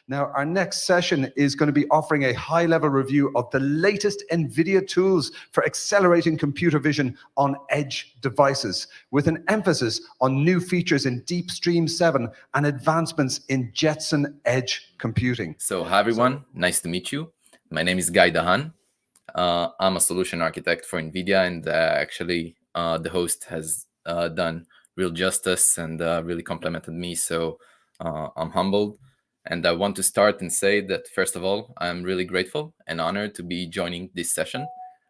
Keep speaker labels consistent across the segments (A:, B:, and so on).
A: Now, our next session is going to be offering a high-level review of the latest NVIDIA tools for accelerating computer vision on edge devices, with an emphasis on new features in DeepStream 7 and advancements in Jetson edge computing.
B: So, hi everyone, nice to meet you. My name is Guy Dahan. I'm a solution architect for NVIDIA, and actually the host has done real justice and really complimented me, so I'm humbled. And I want to start and say that, first of all, I'm really grateful and honored to be joining this session.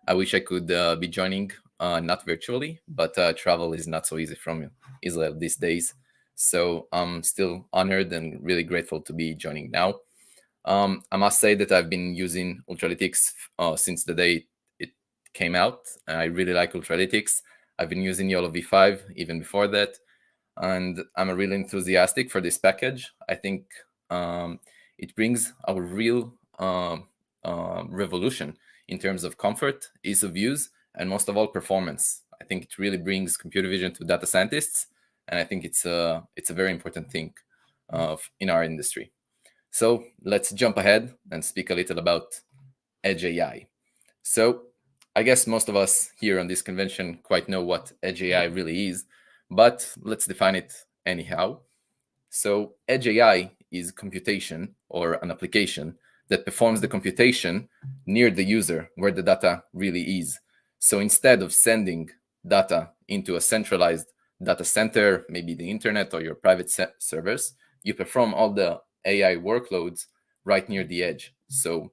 B: I wish I could be joining not virtually, but travel is not so easy from Israel these days. So I'm still honored and really grateful to be joining now. I must say that I've been using Ultralytics since the day it came out. I really like Ultralytics. I've been using YOLO V5 even before that. And I'm really enthusiastic for this package. I think it brings a real revolution in terms of comfort, ease of use, and most of all, performance. I think it really brings computer vision to data scientists, and I think it's a very important thing in our industry. So let's jump ahead and speak a little about EdgeAI. So I guess most of us here on this convention quite know what EdgeAI really is, but let's define it anyhow. So EdgeAI is computation or an application that performs the computation near the user where the data really is. So instead of sending data into a centralized data center, maybe the internet or your private servers, you perform all the AI workloads right near the edge, so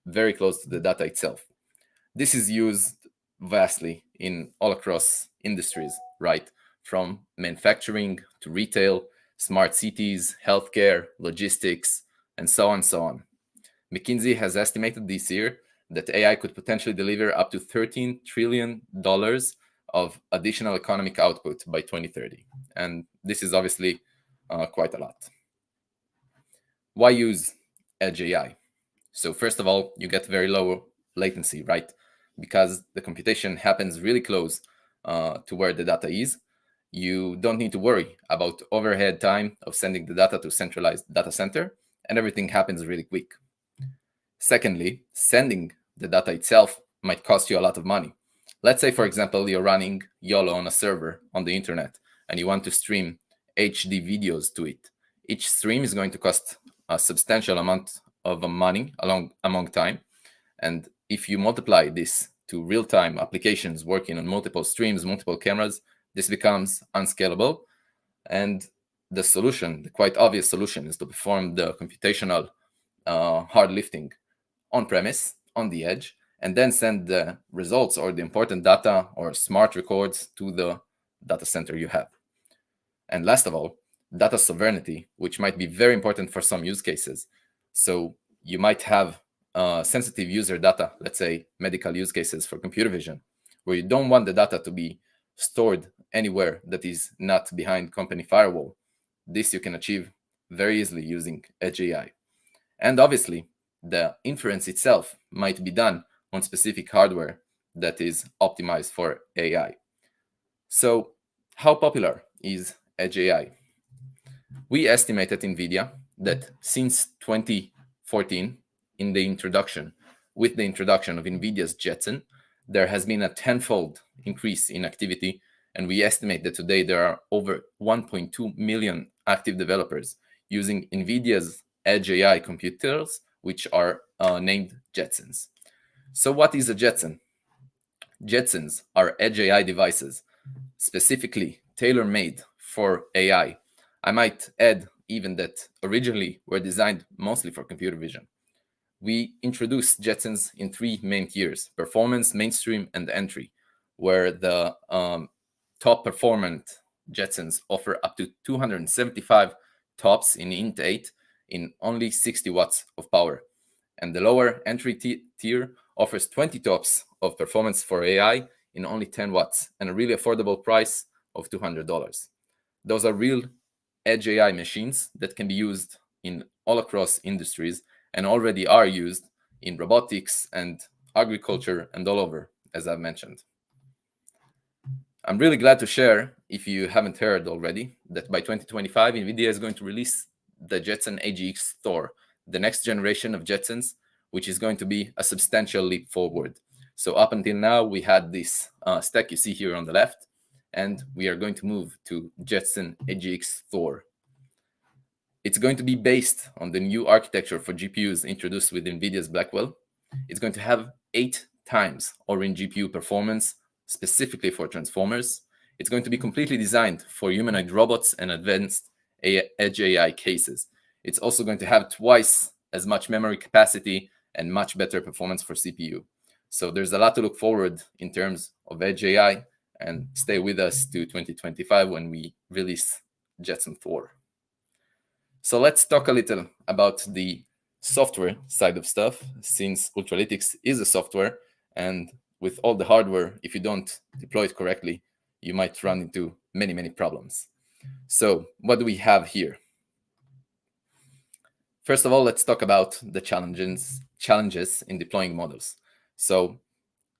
B: very close to the data itself. This is used vastly in all across industries, right? From manufacturing to retail, smart cities, healthcare, logistics, and so on and so on. McKinsey has estimated this year that AI could potentially deliver up to $13 trillion of additional economic output by 2030. And this is obviously quite a lot. Why use EdgeAI? So first of all, you get very low latency, right? Because the computation happens really close to where the data is. You don't need to worry about overhead time of sending the data to centralized data center, and everything happens really quick. Secondly, sending the data itself might cost you a lot of money. Let's say, for example, you're running YOLO on a server on the internet, and you want to stream HD videos to it. Each stream is going to cost a substantial amount of money among time. And if you multiply this to real-time applications working on multiple streams, multiple cameras, this becomes unscalable. And the solution, the quite obvious solution, is to perform the computational hard lifting on-premise, on the edge, and then send the results or the important data or smart records to the data center you have. And last of all, data sovereignty, which might be very important for some use cases. So you might have sensitive user data, let's say medical use cases for computer vision, where you don't want the data to be stored anywhere that is not behind company firewall. This you can achieve very easily using EdgeAI. And obviously, the inference itself might be done on specific hardware that is optimized for AI. So how popular is EdgeAI? We estimate at NVIDIA that since 2014, with the introduction of NVIDIA's Jetson, there has been a tenfold increase in activity, and we estimate that today there are over 1.2 million active developers using NVIDIA's EdgeAI computers, which are named Jetsons. So what is a Jetson? Jetsons are EdgeAI devices specifically tailor-made for AI. I might add even that originally were designed mostly for computer vision. We introduced Jetsons in 3 main tiers: performance, mainstream, and entry, where the top performant Jetsons offer up to 275 TOPS in Int 8 in only 60 watts of power. And the lower entry tier offers 20 TOPS of performance for AI in only 10 watts and a really affordable price of $200. Those are real EdgeAI machines that can be used in all across industries and already are used in robotics and agriculture and all over, as I've mentioned. I'm really glad to share, if you haven't heard already, that by 2025, NVIDIA is going to release the Jetson AGX Thor, the next generation of Jetsons, which is going to be a substantial leap forward. So up until now, we had this stack you see here on the left, and we are going to move to Jetson AGX Thor. It's going to be based on the new architecture for GPUs introduced with NVIDIA's Blackwell. It's going to have 8 times Orin GPU performance, specifically for transformers. It's going to be completely designed for humanoid robots and advanced edge AI cases. It's also going to have twice as much memory capacity and much better performance for CPU. So there's a lot to look forward in terms of edge AI, and stay with us to 2025 when we release Jetson Thor. So let's talk a little about the software side of stuff, since Ultralytics is a software, and with all the hardware, if you don't deploy it correctly, you might run into many, many problems. So what do we have here? First of all, let's talk about the challenges in deploying models. So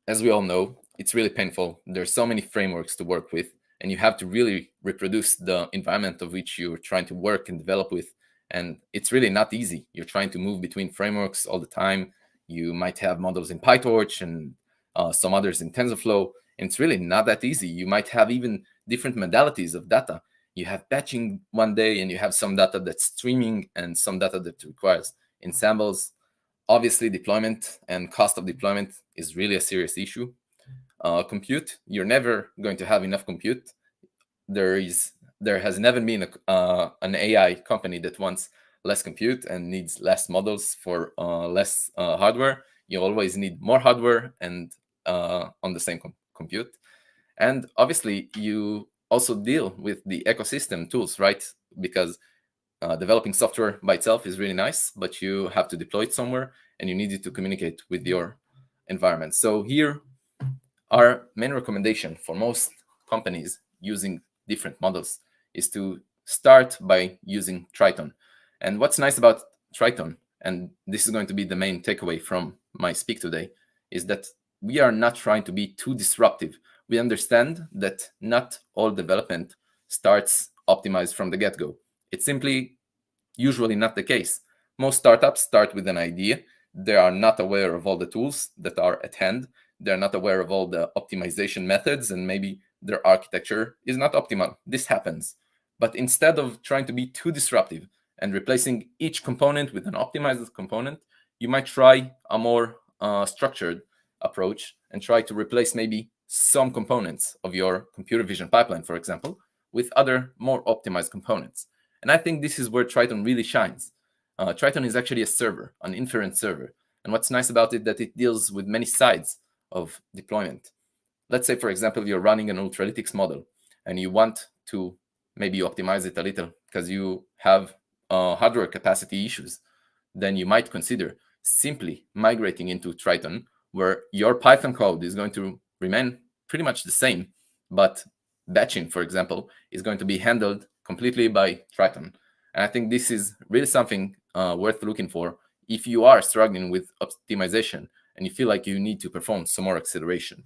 B: as we all know, it's really painful. There's so many frameworks to work with, and you have to really reproduce the environment of which you're trying to work and develop with. And it's really not easy. You're trying to move between frameworks all the time. You might have models in PyTorch and some others in TensorFlow, and it's really not that easy. You might have even different modalities of data. You have batching one day, and you have some data that's streaming and some data that requires ensembles. Obviously, deployment and cost of deployment is really a serious issue. Compute, you're never going to have enough compute. There has never been an AI company that wants less compute and needs less models for less hardware. You always need more hardware and on the same compute. And obviously, you also deal with the ecosystem tools, right? Because developing software by itself is really nice, but you have to deploy it somewhere, and you need it to communicate with your environment. So here, our main recommendation for most companies using different models is to start by using Triton. And what's nice about Triton, and this is going to be the main takeaway from my speak today, is that we are not trying to be too disruptive. We understand that not all development starts optimized from the get-go. It's simply usually not the case. Most startups start with an idea. They are not aware of all the tools that are at hand. They're not aware of all the optimization methods, and maybe their architecture is not optimal. This happens. But instead of trying to be too disruptive and replacing each component with an optimized component, you might try a more structured approach and try to replace maybe some components of your computer vision pipeline, for example, with other more optimized components. And I think this is where Triton really shines. Triton is actually a server, an inference server. And what's nice about it, that it deals with many sides of deployment. Let's say, for example, you're running an Ultralytics model and you want to maybe optimize it a little because you have hardware capacity issues. Then you might consider simply migrating into Triton, where your Python code is going to remain pretty much the same, but batching, for example, is going to be handled completely by Triton. And I think this is really something worth looking for if you are struggling with optimization and you feel like you need to perform some more acceleration.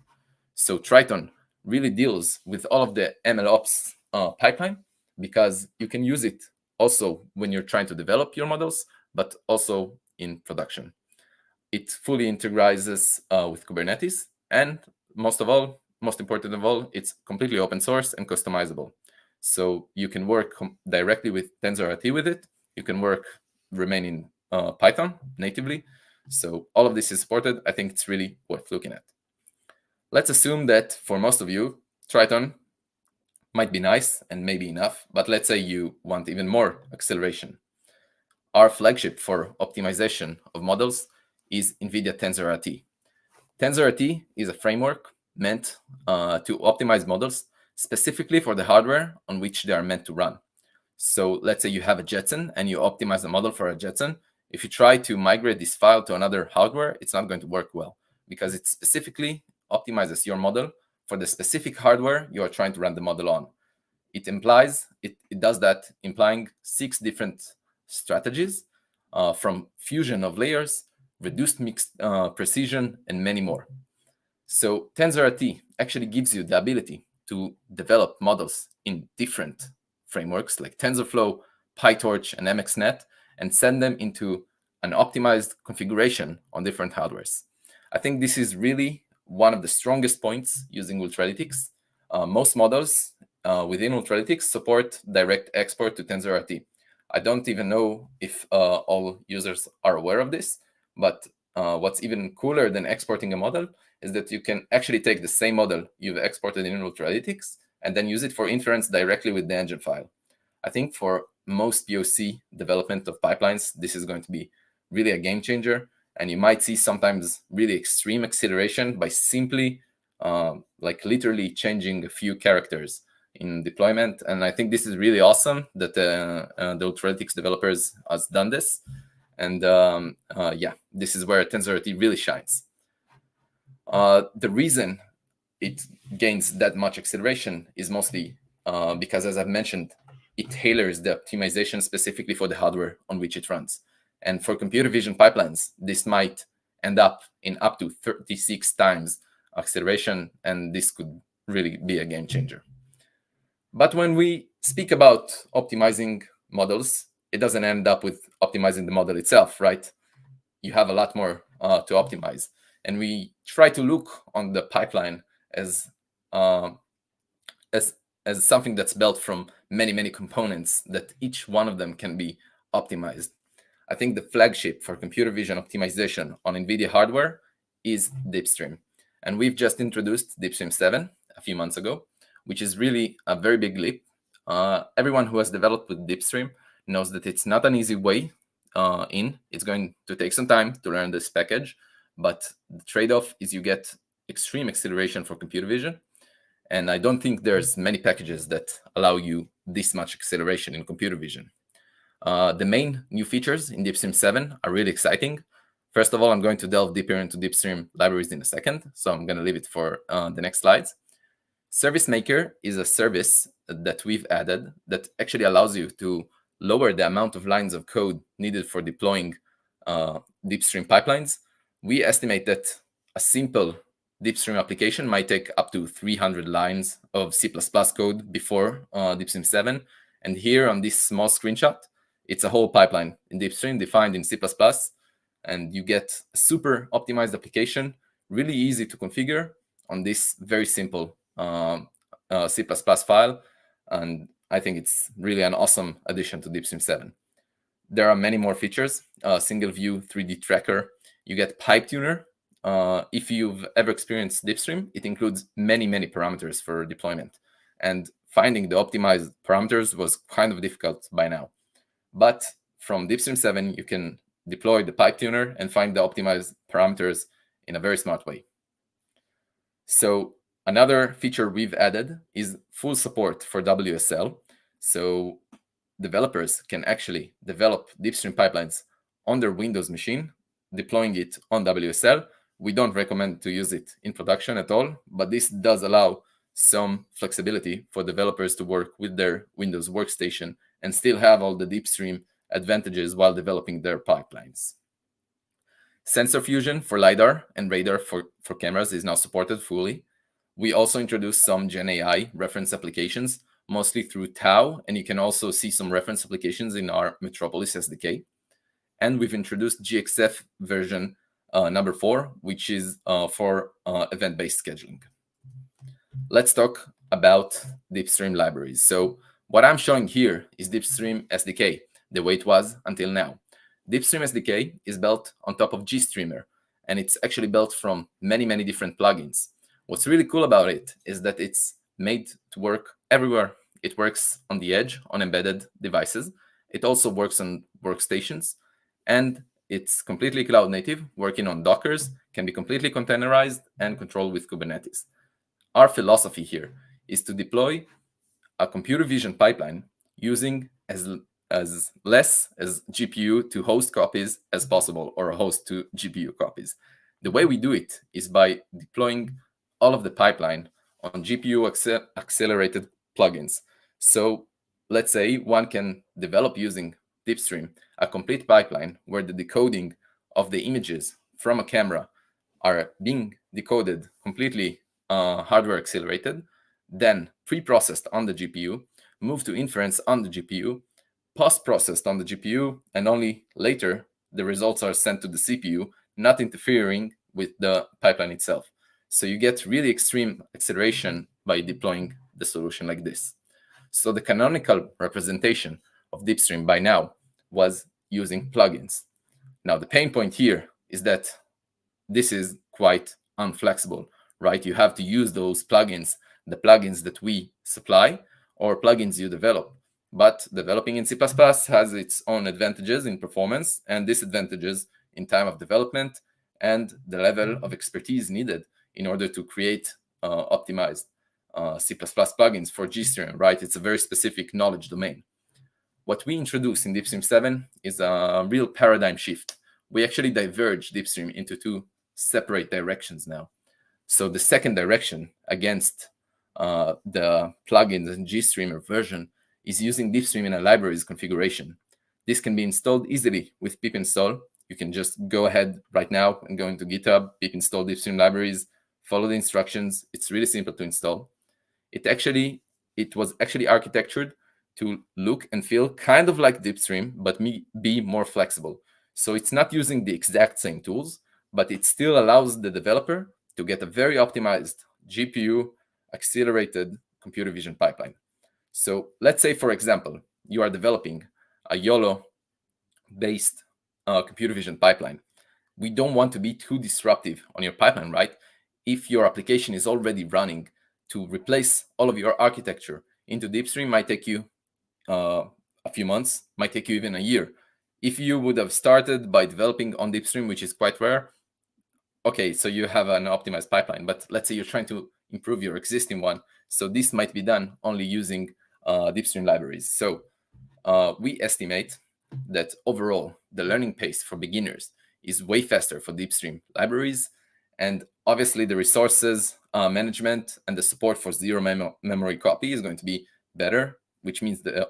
B: So Triton really deals with all of the MLOps pipeline, because you can use it also when you're trying to develop your models, but also in production. It fully integrates with Kubernetes, and most important of all, it's completely open source and customizable. So you can work directly with TensorRT with it. You can remain in Python natively. So all of this is supported. I think it's really worth looking at. Let's assume that for most of you, Triton might be nice and maybe enough, but let's say you want even more acceleration. Our flagship for optimization of models is NVIDIA TensorRT. TensorRT is a framework meant to optimize models specifically for the hardware on which they are meant to run. So let's say you have a Jetson and you optimize the model for a Jetson. If you try to migrate this file to another hardware, it's not going to work well, because it specifically optimizes your model for the specific hardware you are trying to run the model on. It does that implying 6 different strategies, from fusion of layers, reduced mixed precision, and many more. So TensorRT actually gives you the ability to develop models in different frameworks like TensorFlow, PyTorch and MXNet and send them into an optimized configuration on different hardwares. I think this is really one of the strongest points using Ultralytics. Most models within Ultralytics support direct export to TensorRT. I don't even know if all users are aware of this, but what's even cooler than exporting a model is that you can actually take the same model you've exported in Ultralytics and then use it for inference directly with the engine file. I think for most POC development of pipelines, this is going to be really a game changer. And you might see sometimes really extreme acceleration by simply like literally changing a few characters in deployment. And I think this is really awesome that the Ultralytics developers has done this. And yeah, this is where TensorRT really shines. The reason it gains that much acceleration is mostly because, as I've mentioned, it tailors the optimization specifically for the hardware on which it runs. And for computer vision pipelines, this might end up in up to 36 times acceleration, and this could really be a game changer. But when we speak about optimizing models, it doesn't end up with optimizing the model itself, right? You have a lot more to optimize. And we try to look on the pipeline as something that's built from many, many components that each one of them can be optimized. I think the flagship for computer vision optimization on NVIDIA hardware is DeepStream. And we've just introduced DeepStream 7 a few months ago, which is really a very big leap. Everyone who has developed with DeepStream knows that it's not an easy way in. It's going to take some time to learn this package, but the trade-off is you get extreme acceleration for computer vision. And I don't think there's many packages that allow you this much acceleration in computer vision. The main new features in DeepStream 7 are really exciting. First of all, I'm going to delve deeper into DeepStream libraries in a second, so I'm going to leave it for the next slides. Service Maker is a service that we've added that actually allows you to lower the amount of lines of code needed for deploying DeepStream pipelines. We estimate that a simple DeepStream application might take up to 300 lines of C++ code before DeepStream 7. And here on this small screenshot, it's a whole pipeline in DeepStream defined in C++. And you get a super optimized application, really easy to configure on this very simple C++ file. And I think it's really an awesome addition to DeepStream 7. There are many more features, single view 3D tracker. You get pipe tuner. If you've ever experienced DeepStream, it includes many, many parameters for deployment. And finding the optimized parameters was kind of difficult by now. But from DeepStream 7, you can deploy the pipe tuner and find the optimized parameters in a very smart way. So another feature we've added is full support for WSL. So developers can actually develop DeepStream pipelines on their Windows machine, deploying it on WSL. We don't recommend to use it in production at all, but this does allow some flexibility for developers to work with their Windows workstation and still have all the DeepStream advantages while developing their pipelines. Sensor fusion for LiDAR and radar for cameras is now supported fully. We also introduced some GenAI reference applications, mostly through Tau, and you can also see some reference applications in our Metropolis SDK. And we've introduced GXF version number 4, which is for event-based scheduling. Let's talk about DeepStream libraries. So what I'm showing here is DeepStream SDK, the way it was until now. DeepStream SDK is built on top of GStreamer, and it's actually built from many, many different plugins. What's really cool about it is that it's made to work everywhere. It works on the edge, on embedded devices. It also works on workstations, and it's completely cloud native, working on Dockers, can be completely containerized and controlled with Kubernetes. Our philosophy here is to deploy a computer vision pipeline using as less as GPU to host copies as possible, or a host to GPU copies. The way we do it is by deploying all of the pipeline on GPU accelerated plugins. So let's say one can develop using DeepStream a complete pipeline where the decoding of the images from a camera are being decoded completely hardware accelerated, then pre-processed on the GPU, moved to inference on the GPU, post-processed on the GPU, and only later the results are sent to the CPU, not interfering with the pipeline itself. So you get really extreme acceleration by deploying the solution like this. So the canonical representation of DeepStream by now was using plugins. Now the pain point here is that this is quite unflexible, right? You have to use those plugins, the plugins that we supply or plugins you develop. But developing in C++ has its own advantages in performance and disadvantages in time of development and the level of expertise needed in order to create optimized C++ plugins for GStream, right? It's a very specific knowledge domain. What we introduce in DeepStream 7 is a real paradigm shift. We actually diverge DeepStream into two separate directions now. So the second direction against the plugins and GStreamer version is using DeepStream in a libraries configuration. This can be installed easily with pip install. You can just go ahead right now and go into GitHub, pip install DeepStream libraries, follow the instructions. It's really simple to install. It was actually architectured to look and feel kind of like DeepStream, but be more flexible. So it's not using the exact same tools, but it still allows the developer to get a very optimized GPU accelerated computer vision pipeline. So let's say, for example, you are developing a YOLO-based computer vision pipeline. We don't want to be too disruptive on your pipeline, right? If your application is already running, to replace all of your architecture into DeepStream might take you a few months, might take you even a year. If you would have started by developing on DeepStream, which is quite rare, okay, so you have an optimized pipeline. But let's say you're trying to improve your existing one. So this might be done only using DeepStream libraries. So we estimate that overall, the learning pace for beginners is way faster for DeepStream libraries. And obviously, the resources management and the support for zero memory copy is going to be better, which means the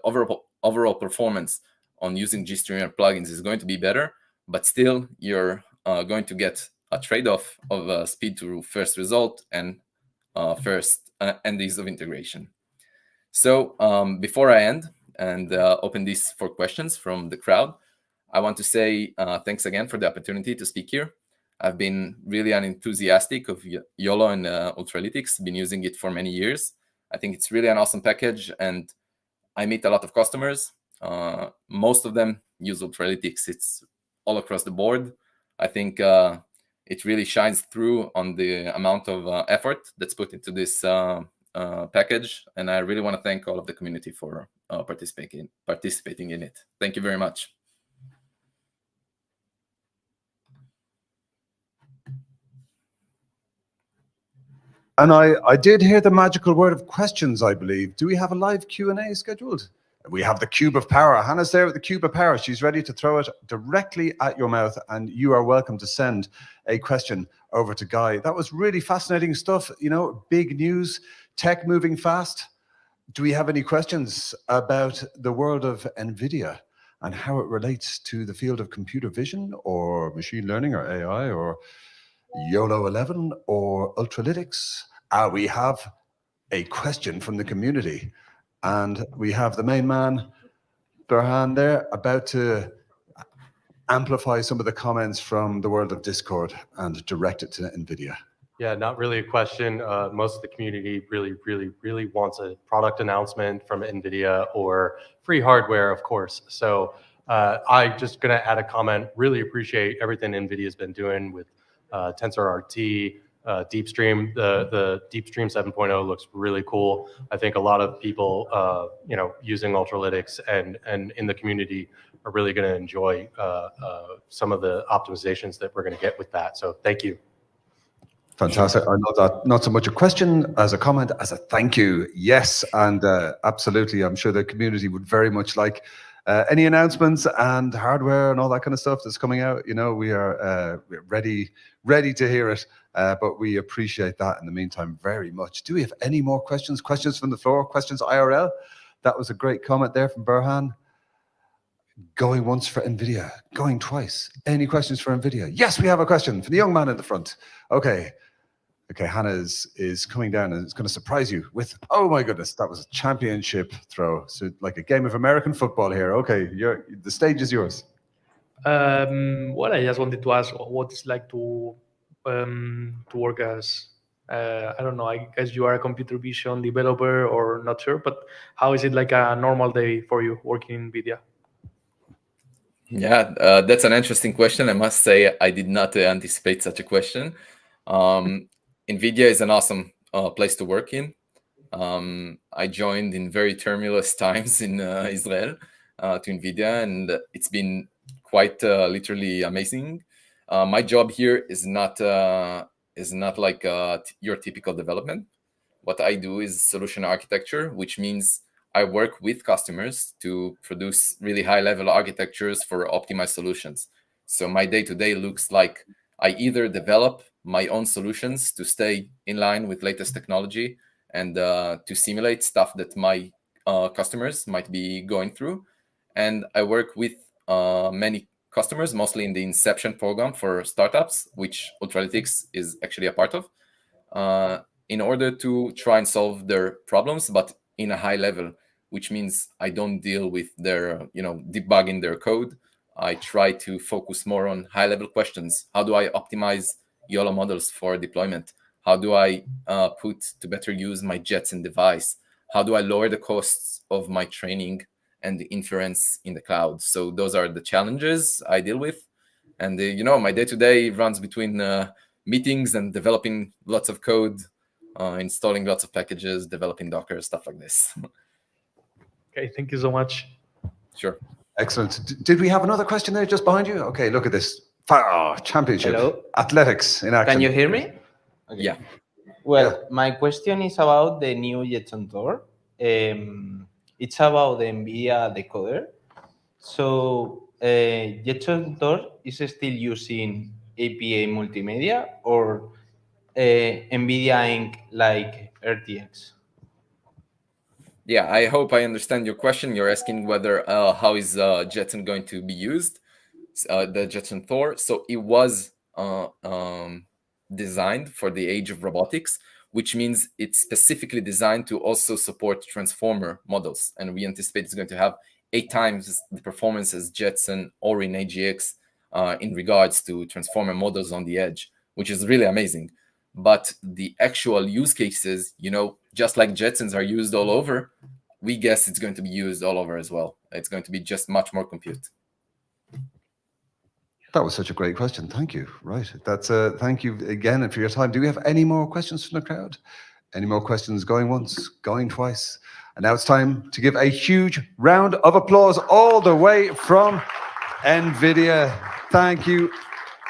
B: overall performance on using GStreamer plugins is going to be better. But still, you're going to get a trade-off of speed to first result and ease of integration. So before I end and open this for questions from the crowd, I want to say thanks again for the opportunity to speak here. I've been really enthusiastic of YOLO and Ultralytics, been using it for many years. I think it's really an awesome package, and I meet a lot of customers. Most of them use Ultralytics. It's all across the board. I think it really shines through on the amount of effort that's put into this package, and I really want to thank all of the community for participating in it. Thank you very much.
A: And I did hear the magical word of questions, I believe. Do we have a live Q&A scheduled? We have the cube of power. Hannah's there with the cube of power. She's ready to throw it directly at your mouth, and you are welcome to send a question over to Guy. That was really fascinating stuff. You know, big news, tech moving fast. Do we have any questions about the world of NVIDIA and how it relates to the field of computer vision or machine learning or AI or YOLO 11 or Ultralytics? We have a question from the community, and we have the main man, Dahan, there, about to amplify some of the comments from the world of Discord and direct it to NVIDIA.
C: Yeah, not really a question. Most of the community really wants a product announcement from NVIDIA or free hardware, of course. So I'm just going to add a comment. Really appreciate everything NVIDIA has been doing with TensorRT, DeepStream. The DeepStream 7.0 looks really cool. I think a lot of people, using Ultralytics and in the community are really going to enjoy some of the optimizations that we're going to get with that. So thank you.
A: Fantastic. I know that not so much a question as a comment, as a thank you. Yes, and absolutely. I'm sure the community would very much like any announcements and hardware and all that kind of stuff that's coming out. You know, we are ready to hear it, but we appreciate that in the meantime very much. Do we have any more questions? Questions from the floor? Questions IRL? That was a great comment there from Burhan. Going once for NVIDIA, going twice. Any questions for NVIDIA? Yes, we have a question from the young man in the front. Okay, Okay, Hannah is coming down and it's going to surprise you with, oh my goodness, that was a championship throw. So like a game of American football here. Okay, the stage is yours.
D: Well, I just wanted to ask what it's like to work as, I don't know, I guess you are a computer vision developer or not sure, but how is it like a normal day for you working in NVIDIA?
B: Yeah, that's an interesting question. I must say I did not anticipate such a question. NVIDIA is an awesome place to work in. I joined in very tumultuous times in Israel to NVIDIA, and it's been quite literally amazing. My job here is not like your typical development. What I do is solution architecture, which means I work with customers to produce really high-level architectures for optimized solutions. So my day-to-day looks like I either develop my own solutions to stay in line with latest technology and to simulate stuff that my customers might be going through. And I work with many customers, mostly in the Inception program for startups, which Ultralytics is actually a part of, in order to try and solve their problems, but in a high level, which means I don't deal with their, debugging their code. I try to focus more on high-level questions. How do I optimize YOLO models for deployment? How do I put to better use my Jetson device? How do I lower the costs of my training and the inference in the cloud? So those are the challenges I deal with. And, my day-to-day runs between meetings and developing lots of code, installing lots of packages, developing Docker, stuff like this.
D: Okay, thank you so much.
B: Sure.
A: Excellent. Did we have another question there just behind you? Okay, look at this. Championship.
E: Hello?
A: Athletics in action.
E: Can you hear me? Okay.
B: Yeah.
E: Well, my question is about the new Jetson Tour. It's about the NVIDIA decoder. So Jetson Tour is still using APA multimedia or NVIDIA Inc. like RTX?
B: Yeah, I hope I understand your question. You're asking whether how is Jetson going to be used, the Jetson Thor. So it was designed for the age of robotics, which means it's specifically designed to also support transformer models. And we anticipate it's going to have 8 times the performance as Jetson or in AGX in regards to transformer models on the edge, which is really amazing. But the actual use cases, just like Jetsons are used all over, we guess it's going to be used all over as well. It's going to be just much more compute.
A: That was such a great question. Thank you. Right. That's thank you again and for your time. Do we have any more questions from the crowd? Any more questions going once, going twice? And now it's time to give a huge round of applause all the way from NVIDIA. Thank you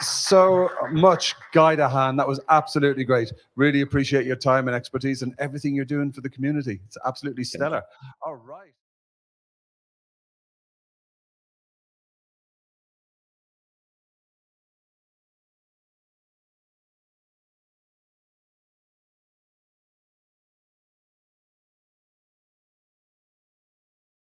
A: so much, Guy Dahan. That was absolutely great. Really appreciate your time and expertise and everything you're doing for the community. It's absolutely stellar. All right.